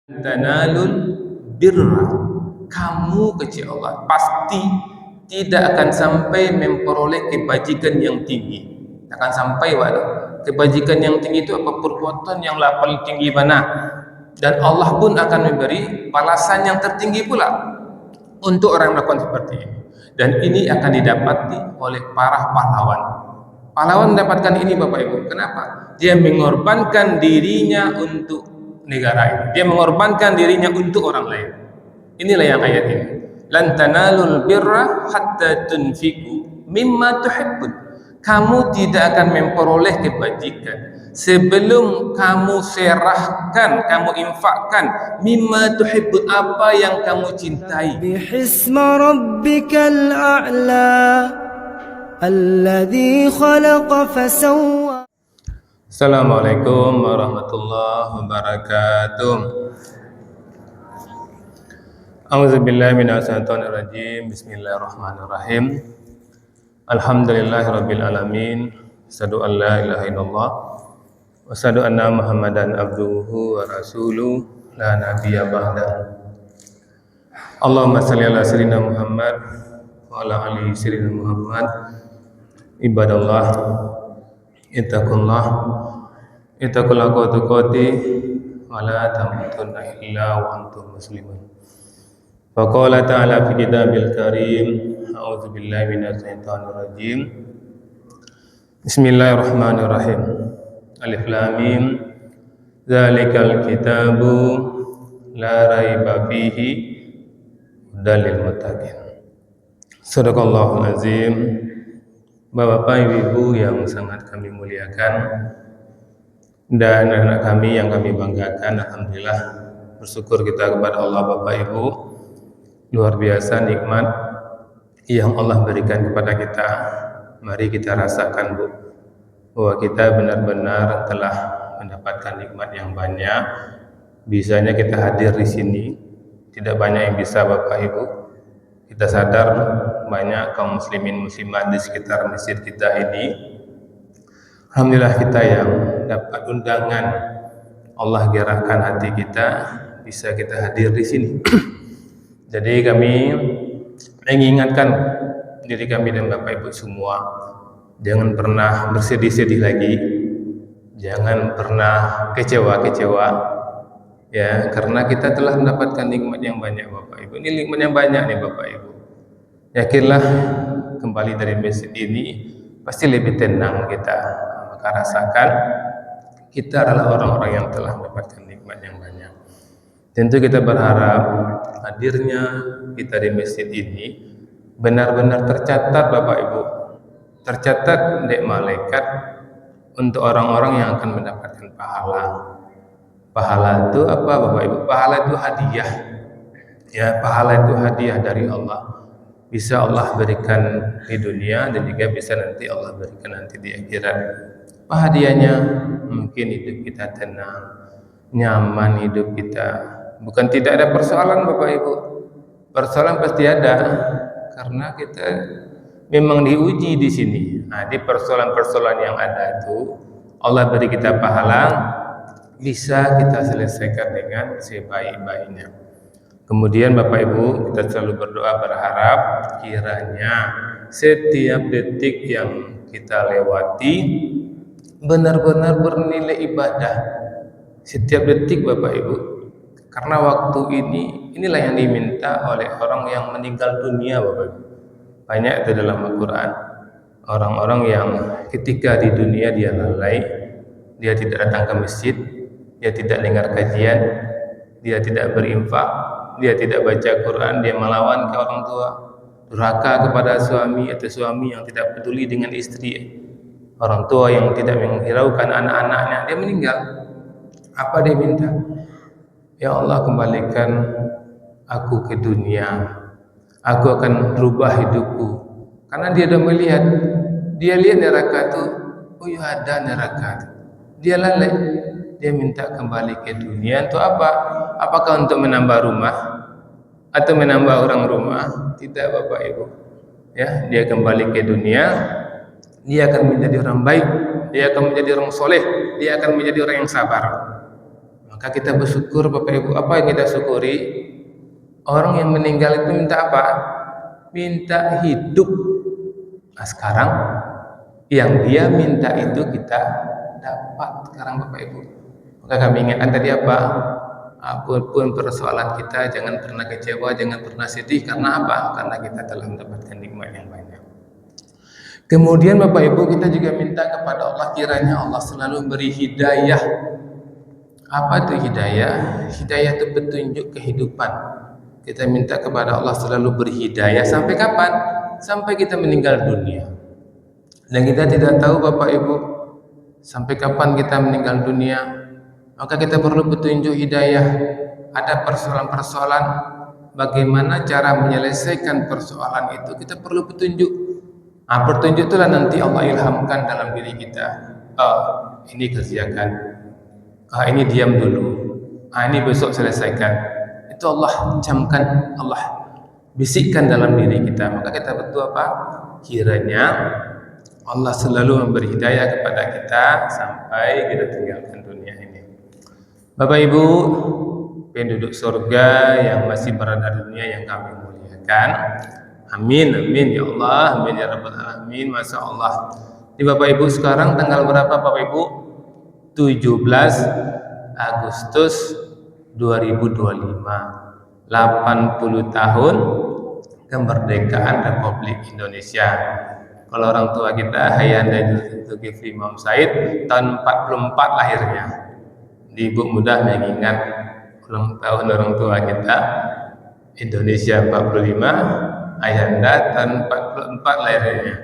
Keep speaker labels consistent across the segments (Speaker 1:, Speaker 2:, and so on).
Speaker 1: tanalul birra, kamu kecil Allah pasti tidak akan sampai memperoleh kebajikan yang tinggi. Akan sampai kebajikan yang tinggi itu apa? Perbuatan yang paling tinggi mana? Dan Allah pun akan memberi balasan yang tertinggi pula untuk orang yang melakukan seperti ini. Dan ini akan didapati oleh para pahlawan. Pahlawan mendapatkan ini Bapak Ibu. Kenapa? Dia mengorbankan dirinya untuk negara ini. Dia mengorbankan dirinya untuk orang lain. Inilah yang ayat ini. Lan tanalul birra hatta tunfiqu mimma tuhibbun. Kamu tidak akan memperoleh kebajikan sebelum kamu serahkan, kamu infakkan mimma tuhibbun, apa yang kamu cintai.
Speaker 2: Bihisma rabbikal a'la alladzi khalaqa fasawwa.
Speaker 1: Assalamualaikum warahmatullahi wabarakatuh. A'udzubillahi minasyaitonirrajim. Bismillahirrahmanirrahim. Alhamdulillahirabbil alamin. Asyhadu an la ilaha illallah wa asyhadu anna Muhammadan abduhu wa rasuluh la nabiyya ba'da. Allahumma shalli ala sayyidina Muhammad wa ala ali sayyidina Muhammad. Ibadallah, ittaqullah haqqa tuqatih wa la tamutunna illa wa antum muslimun. Faqala ta'ala fi kitabil karim, a'udzu billahi minasy syaithanir rajim. Bismillahirrahmanirrahim. Alif lam mim. Dzalikal kitabu la raiba fihi hudal lil muttaqin. Shadaqallahul azim. Bapak-bapak, Ibu yang sangat kami muliakan dan anak kami yang kami banggakan, alhamdulillah bersyukur kita kepada Allah Bapak Ibu. Luar biasa nikmat yang Allah berikan kepada kita. Mari kita rasakan Bu, bahwa kita benar-benar telah mendapatkan nikmat yang banyak. Bisanya kita hadir di sini, tidak banyak yang bisa Bapak Ibu. Kita sadar banyak kaum muslimin muslimat di sekitar masjid kita ini. Alhamdulillah kita yang dapat undangan, Allah gerakkan hati kita, bisa kita hadir di sini. Jadi kami mengingatkan diri kami dan Bapak Ibu semua, jangan pernah bersedih-sedih lagi, jangan pernah kecewa-kecewa, ya, karena kita telah mendapatkan nikmat yang banyak Bapak Ibu. Ini nikmat yang banyak nih Bapak Ibu. Yakinlah kembali dari masjid ini pasti lebih tenang kita. Maka rasakan kita adalah orang-orang yang telah mendapatkan nikmat yang banyak. Tentu kita berharap hadirnya kita di masjid ini benar-benar tercatat Bapak Ibu, tercatat di malaikat untuk orang-orang yang akan mendapatkan pahala. Pahala itu apa Bapak Ibu? Pahala itu hadiah. Ya, pahala itu hadiah dari Allah. Bisa Allah berikan di dunia dan juga bisa nanti Allah berikan nanti di akhirat. Apa hadiahnya? Mungkin hidup kita tenang, nyaman hidup kita. Bukan tidak ada persoalan Bapak Ibu. Persoalan pasti ada karena kita memang diuji di sini. Nah, di persoalan-persoalan yang ada itu Allah beri kita pahala, bisa kita selesaikan dengan sebaik-baiknya. Kemudian Bapak Ibu, kita selalu berdoa berharap kiranya setiap detik yang kita lewati benar-benar bernilai ibadah. Setiap detik Bapak Ibu. Karena waktu inilah yang diminta oleh orang yang meninggal dunia Bapak Ibu. Banyak itu dalam Al-Quran. Orang-orang yang ketika di dunia dia lalai, dia tidak datang ke masjid, dia tidak dengar kajian, dia tidak berinfak, dia tidak baca Quran, dia melawan ke orang tua, durhaka kepada suami atau suami yang tidak peduli dengan istri, orang tua yang tidak menghiraukan anak-anaknya, dia meninggal. Apa dia minta? Ya Allah, kembalikan aku ke dunia, aku akan rubah hidupku. Karena dia sudah melihat, dia lihat neraka itu, oh ya ada neraka. Dia lalai, dia minta kembali ke dunia untuk apa? Apakah untuk menambah rumah atau menambah orang rumah? Tidak Bapak Ibu. Ya, dia kembali ke dunia, dia akan menjadi orang baik, dia akan menjadi orang soleh, dia akan menjadi orang yang sabar. Maka kita bersyukur Bapak Ibu. Apa yang kita syukuri? Orang yang meninggal itu minta apa? Minta hidup. Nah, sekarang yang dia minta itu kita dapat sekarang Bapak Ibu. Maka kami ingatkan tadi apa? Apapun persoalan kita, jangan pernah kecewa, jangan pernah sedih. Karena apa? Karena kita telah mendapatkan nikmat yang banyak. Kemudian Bapak Ibu, kita juga minta kepada Allah, kiranya Allah selalu beri hidayah. Apa itu hidayah? Hidayah itu petunjuk kehidupan. Kita minta kepada Allah selalu beri hidayah. Sampai kapan? Sampai kita meninggal dunia. Dan kita tidak tahu Bapak Ibu, sampai kapan kita meninggal dunia. Maka kita perlu petunjuk hidayah. Ada persoalan-persoalan, bagaimana cara menyelesaikan persoalan itu, kita perlu petunjuk. Petunjuk itulah nanti Allah ilhamkan dalam diri kita. Ini kerjakan. Ini diam dulu. Ini besok selesaikan. Itu Allah camkan, Allah bisikkan dalam diri kita. Maka kita betul apa? Kiranya Allah selalu memberi hidayah kepada kita sampai kita tinggalkan dunia ini. Bapak Ibu, penduduk surga yang masih berada di dunia yang kami muliakan, amin, amin ya Allah, amin ya Rabbal Alamin. Masya Allah. Di Bapak Ibu sekarang tanggal berapa Bapak Ibu? 17 Agustus 2025, 80 tahun kemerdekaan Republik Indonesia. Kalau orang tua kita Hayanda Zulkifli Imam Said tahun 44 lahirnya. Ibu mudah mengingat ulang tahun orang tua kita, Indonesia 45, Ayanda tahun 44 lahirnya.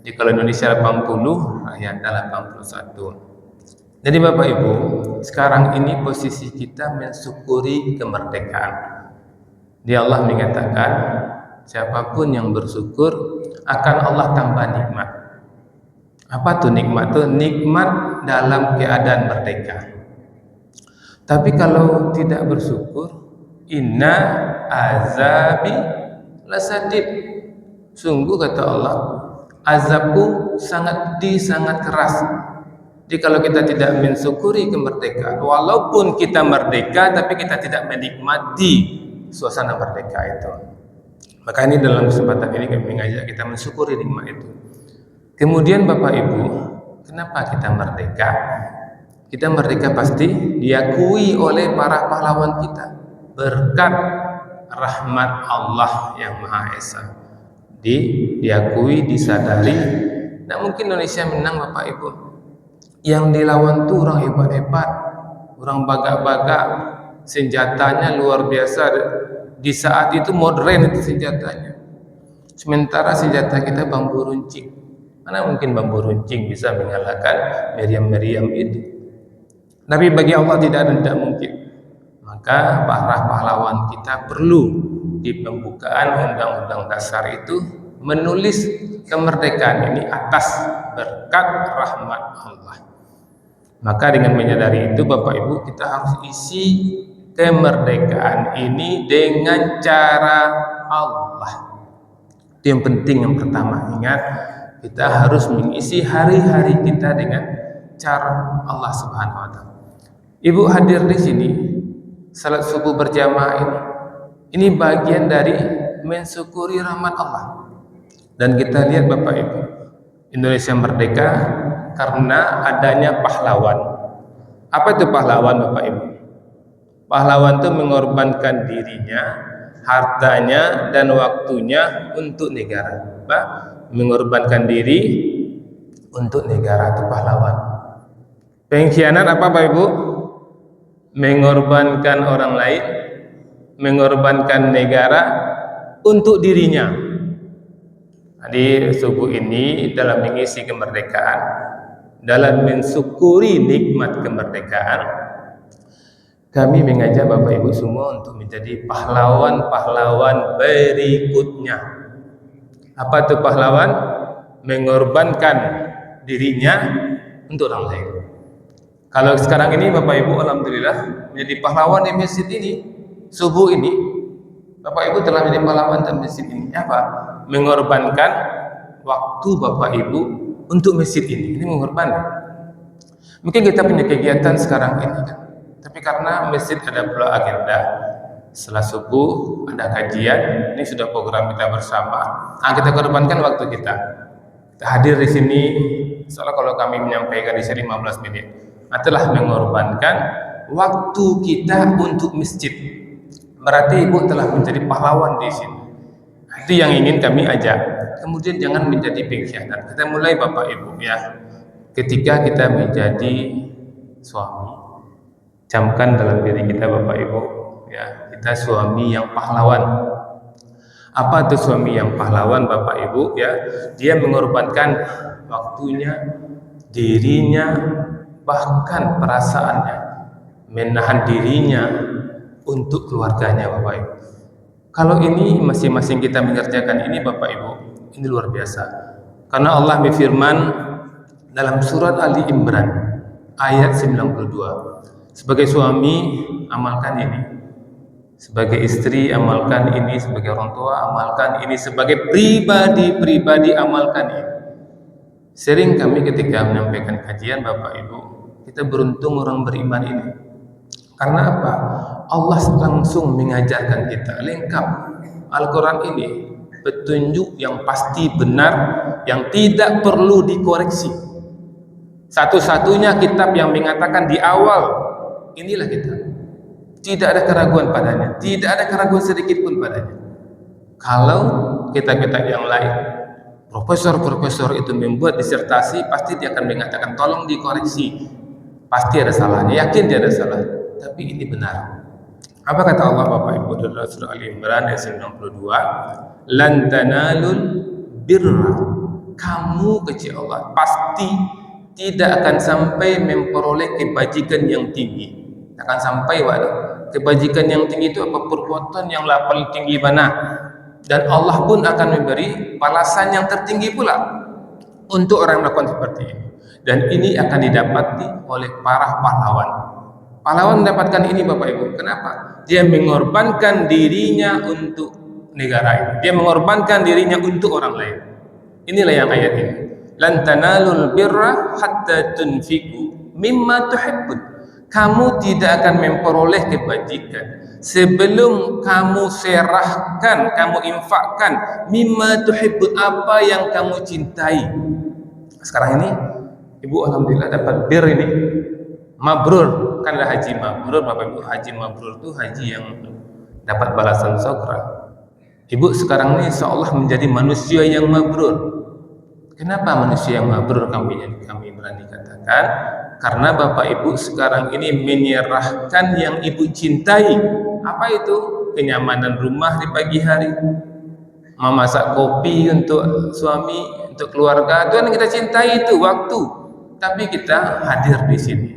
Speaker 1: Jadi kalau Indonesia 80, Ayanda 81. Jadi Bapak Ibu, sekarang ini posisi kita mensyukuri kemerdekaan. Dia Allah mengatakan, siapapun yang bersyukur akan Allah tambah nikmat. Apa tuh nikmat? Tuh nikmat dalam keadaan merdeka. Tapi kalau tidak bersyukur, inna azabi lasadid. Sungguh kata Allah, azabku sangat keras. Jadi kalau kita tidak mensyukuri kemerdekaan, walaupun kita merdeka, tapi kita tidak menikmati suasana merdeka itu. Maka ini dalam kesempatan ini kami mengajak kita mensyukuri nikmat itu. Kemudian Bapak Ibu, kenapa kita merdeka? Kita merdeka pasti diakui oleh para pahlawan kita berkat rahmat Allah yang Maha Esa. Diakui, disadari. Nah mungkin Indonesia menang Bapak Ibu. Yang dilawan tuh orang hebat-hebat, orang bagak-bagak, senjatanya luar biasa. Di saat itu modern itu senjatanya. Sementara senjata kita bambu runcing. Mana mungkin bambu runcing bisa mengalahkan meriam-meriam itu? Tapi bagi Allah tidak mungkin. Maka para pahlawan kita perlu di pembukaan Undang-Undang Dasar itu menulis kemerdekaan ini atas berkat rahmat Allah. Maka dengan menyadari itu Bapak Ibu, kita harus isi kemerdekaan ini dengan cara Allah. Itu yang penting, yang pertama. Ingat, kita harus mengisi hari-hari kita dengan cara Allah Subhanahu wa Ta'ala. Ibu hadir di sini, salat subuh berjamaah ini bagian dari mensyukuri rahmat Allah. Dan kita lihat Bapak Ibu, Indonesia merdeka karena adanya pahlawan. Apa itu pahlawan Bapak Ibu? Pahlawan itu mengorbankan dirinya, hartanya dan waktunya untuk negara. Mengorbankan diri untuk negara, itu pahlawan. Pengkhianat apa Bapak Ibu? Mengorbankan orang lain, mengorbankan negara untuk dirinya. Di subuh ini dalam mengisi kemerdekaan, dalam mensyukuri nikmat kemerdekaan, kami mengajak Bapak Ibu semua untuk menjadi pahlawan-pahlawan berikutnya. Apa itu pahlawan? Mengorbankan dirinya untuk orang lain. Kalau sekarang ini Bapak Ibu alhamdulillah menjadi pahlawan di masjid ini, subuh ini Bapak Ibu telah menjadi pahlawan di masjid ini. Apa? Mengorbankan waktu Bapak Ibu untuk masjid ini. Ini mengorbankan. Mungkin kita punya kegiatan sekarang ini kan, tapi karena masjid ada pula agenda. Setelah subuh ada kajian, ini sudah program kita bersama. Nah, kita korbankan waktu kita. Kita hadir di sini, soalnya kalau kami menyampaikan di sini 15 menit, telah mengorbankan waktu kita untuk masjid. Berarti ibu telah menjadi pahlawan di sini. Itu yang ingin kami ajak. Kemudian jangan menjadi pengkhianat. Kita mulai Bapak Ibu ya. Ketika kita menjadi suami, camkan dalam diri kita Bapak Ibu ya, kita suami yang pahlawan. Apa itu suami yang pahlawan Bapak Ibu ya? Dia mengorbankan waktunya, dirinya, bahkan perasaannya, menahan dirinya untuk keluarganya Bapak Ibu. Kalau ini masing-masing kita mengerjakan ini Bapak Ibu, ini luar biasa. Karena Allah berfirman dalam surat Ali Imran ayat 92, sebagai suami amalkan ini, sebagai istri amalkan ini, sebagai orang tua amalkan ini, sebagai pribadi amalkan ini. Sering kami ketika menyampaikan kajian Bapak Ibu, kita beruntung orang beriman ini. Karena apa? Allah langsung mengajarkan kita lengkap. Al-Quran ini petunjuk yang pasti benar, yang tidak perlu dikoreksi. Satu-satunya kitab yang mengatakan di awal, inilah kita. Tidak ada keraguan padanya, tidak ada keraguan sedikit pun padanya. Kalau kitab-kitab yang lain, profesor-profesor itu membuat disertasi, pasti dia akan mengatakan tolong dikoreksi. Pasti ada salahnya, yakin dia ada salah. Tapi ini benar. Apa kata Allah Bapak Ibu dalam surah Ali Imran ayat 92? Lan tanalul birra. Kamu kecil Allah pasti tidak akan sampai memperoleh kebajikan yang tinggi. Akan sampai kebajikan yang tinggi itu apa? Perbuatan yang paling tinggi mana? Dan Allah pun akan memberi balasan yang tertinggi pula untuk orang yang melakukan seperti ini. Dan ini akan didapati oleh para pahlawan. Pahlawan mendapatkan ini Bapak Ibu. Kenapa? Dia mengorbankan dirinya untuk negara ini. Dia mengorbankan dirinya untuk orang lain. Inilah yang ayat ini. Lan tanalul birra hatta tunfiqu mimma tuhibbun. Kamu tidak akan memperoleh kebajikan sebelum kamu serahkan, kamu infakkan mimma tuhibbun, apa yang kamu cintai. Sekarang ini Ibu alhamdulillah dapat bir ini mabrur, kan ada haji mabrur Bapak Ibu. Haji mabrur itu haji yang dapat balasan surga. Ibu sekarang ini seolah menjadi manusia yang mabrur. Kenapa manusia yang mabrur kami berani katakan? Karena Bapak Ibu sekarang ini menyerahkan yang Ibu cintai. Apa itu? Kenyamanan rumah di pagi hari, memasak kopi untuk suami, untuk keluarga, itu yang kita cintai, itu waktu. Tapi kita hadir di sini.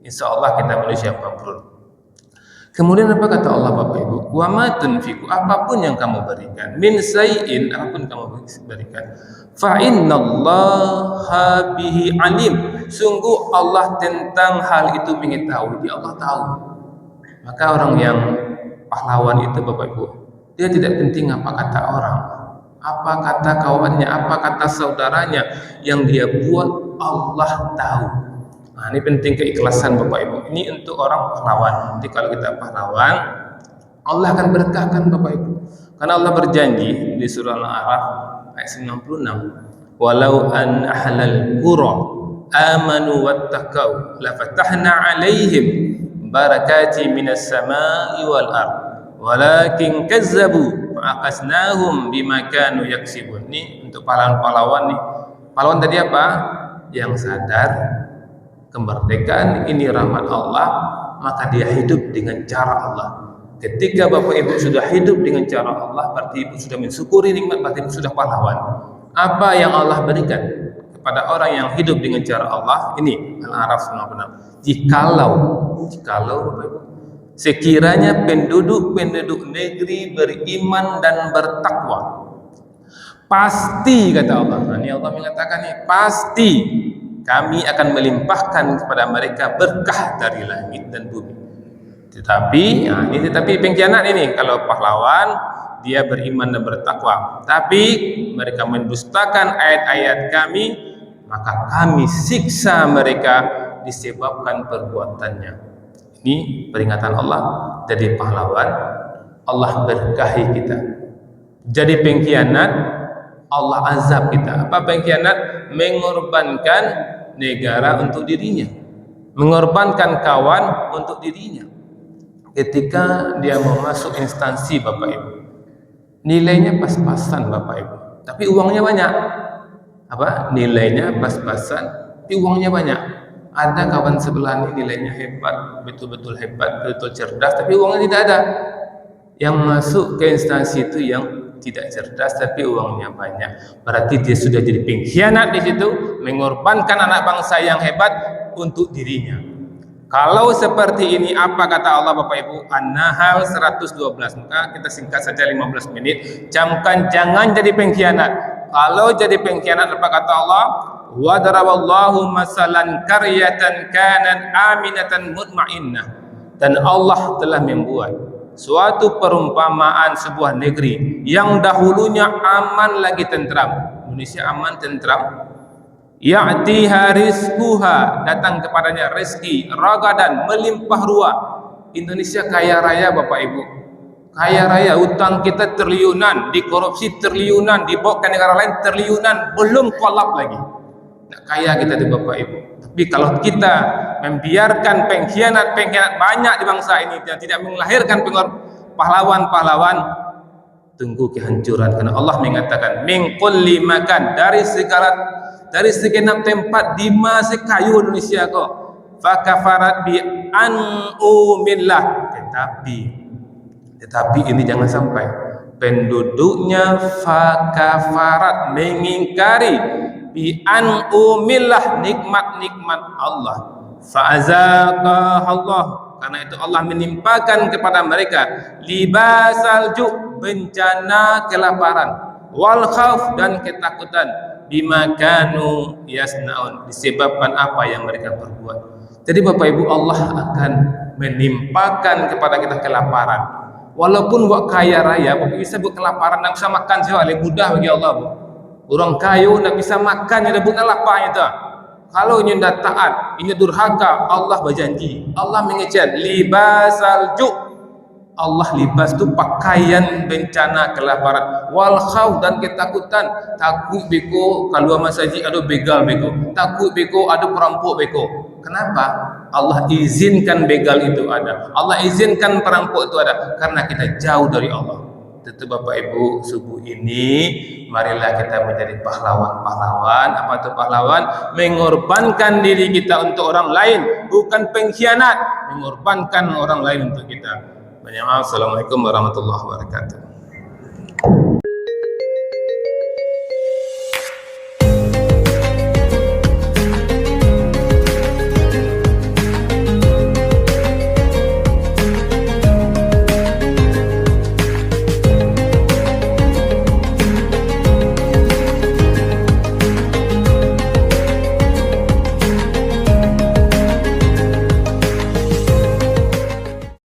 Speaker 1: Insya Allah kita manusia yang mabrur. Kemudian apa kata Allah Bapak Ibu? Wa ma tunfiqu, apapun yang kamu berikan, min sayyin, apapun kamu berikan, fa innallaha bihi alim. Sungguh Allah tentang hal itu mengetahui, dia Allah tahu. Maka orang yang pahlawan itu Bapak Ibu, dia tidak penting apa kata orang, apa kata kawannya, apa kata saudaranya, yang dia buat Allah tahu. Nah, ini penting keikhlasan Bapak Ibu. Ini untuk orang pahlawan. Nanti kalau kita pahlawan, Allah akan berkahkan Bapak Ibu. Karena Allah berjanji di surah Al-A'raf ayat 96, walau an ahlal qura amanu wattaqau la fatahna 'alaihim barakati minas sama'i wal ard walakin kazzabu fa'aqasnahum bima kanu yaksibun. Ini untuk pahlawan-pahlawan nih. Pahlawan tadi apa? Yang sadar kemerdekaan ini rahmat Allah, maka dia hidup dengan cara Allah. Ketika Bapak Ibu sudah hidup dengan cara Allah, berarti Ibu sudah mensyukuri nikmat, berarti Ibu sudah pahlawan. Apa yang Allah berikan kepada orang yang hidup dengan cara Allah, ini Al-A'raf 96. Jikalau Bapak Ibu, sekiranya penduduk negeri beriman dan bertakwa, pasti kata Allah. Nah, ini Allah mengatakan nih, pasti kami akan melimpahkan kepada mereka berkah dari langit dan bumi. Tetapi pengkhianat ini, kalau pahlawan dia beriman dan bertakwa, tapi mereka mendustakan ayat-ayat kami, maka kami siksa mereka disebabkan perbuatannya. Ini peringatan Allah. Jadi pahlawan, Allah berkahi kita. Jadi pengkhianat, Allah azab kita. Apa pengkhianat? Mengorbankan negara untuk dirinya, mengorbankan kawan untuk dirinya. Ketika dia mau masuk instansi, Bapak Ibu, nilainya pas-pasan Bapak Ibu, tapi uangnya banyak. Apa? Nilainya pas-pasan, tapi uangnya banyak. Ada kawan sebelah ini nilainya hebat, betul-betul hebat, betul cerdas, tapi uangnya tidak ada. Yang masuk ke instansi itu yang tidak cerdas tapi uangnya banyak. Berarti dia sudah jadi pengkhianat di situ, mengorbankan anak bangsa yang hebat untuk dirinya. Kalau seperti ini, apa kata Allah Bapak Ibu? An-Nahl 112. Maka kita singkat saja 15 menit. Camkan jangan jadi pengkhianat. Kalau jadi pengkhianat, apa kata Allah? Wa daraballahu masalan qaryatan kanat aminatan mutmainnah. Dan Allah telah membuat suatu perumpamaan sebuah negeri yang dahulunya aman lagi tentram. Indonesia aman tentram. Ya'tiha rizquha, datang kepadanya rezeki, ragadan, melimpah ruah. Indonesia kaya raya Bapak Ibu, kaya raya, utang kita triliunan, dikorupsi triliunan, dibawa ke negara lain triliunan, belum kolap lagi. Nah, kaya kita di Bapak Ibu. Tapi kalau kita membiarkan pengkhianat banyak di bangsa ini dan tidak melahirkan pahlawan-pahlawan, tunggu kehancuran. Karena Allah mengatakan min kulli makan, dari segenap tempat di masa kayu Indonesia kok fakafarat bi an'umillah. Tetapi ini jangan sampai penduduknya fakafarat, mengingkari bi an'umillah, nikmat-nikmat Allah. Fa'azaqah Allah, karena itu Allah menimpakan kepada mereka libasal ju', bencana kelaparan, wal khauf, dan ketakutan, bima kanu yasnaun, disebabkan apa yang mereka perbuat. Jadi Bapak Ibu, Allah akan menimpakan kepada kita kelaparan. Walaupun buat kaya raya, Bapak bisa buat kelaparan, nak bisa makan soalnya mudah bagi Allah, Bu. Orang kayu nak bisa makan, ada buat lapar itu. Kalau ini dah taat, ini durhaka, Allah berjanji, Allah mengecek libasal ju'. Allah libas tu pakaian bencana kelaparan, wal khauf, dan ketakutan. Takut beko kalau masjid ada begal beko, takut beko ada perampok beko. Kenapa? Allah izinkan begal itu ada, Allah izinkan perampok itu ada, karena kita jauh dari Allah. Tentu Bapak Ibu, subuh ini marilah kita menjadi pahlawan-pahlawan. Apa itu pahlawan? Mengorbankan diri kita untuk orang lain, bukan pengkhianat, mengorbankan orang lain untuk kita. Assalamualaikum warahmatullahi wabarakatuh.